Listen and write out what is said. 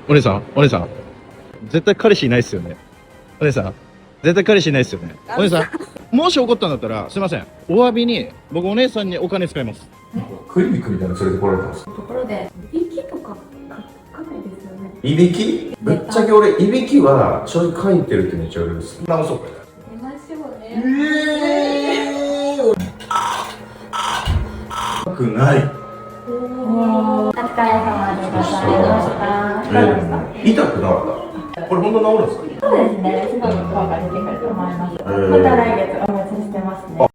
お姉さん、お姉さん。絶対彼氏いないっすよね。お姉さん。絶対彼氏いないっすよね。お姉さん。もし怒ったんだったら、すいません。お詫びに、僕お姉さんにお金使います。クリニックみたいなの連れてこられたんですか？ところで、いびきとか書かないですよね。いびき？ぶっちゃけ俺、いびきはちょい書いてるってめっちゃ言われるんです。直そうか。寝ましょうね。くない。お疲れ様でございました。いかがですか？痛くなかった。これ本当治るんですか？そうですね。すごく効果出てくると思います。また来月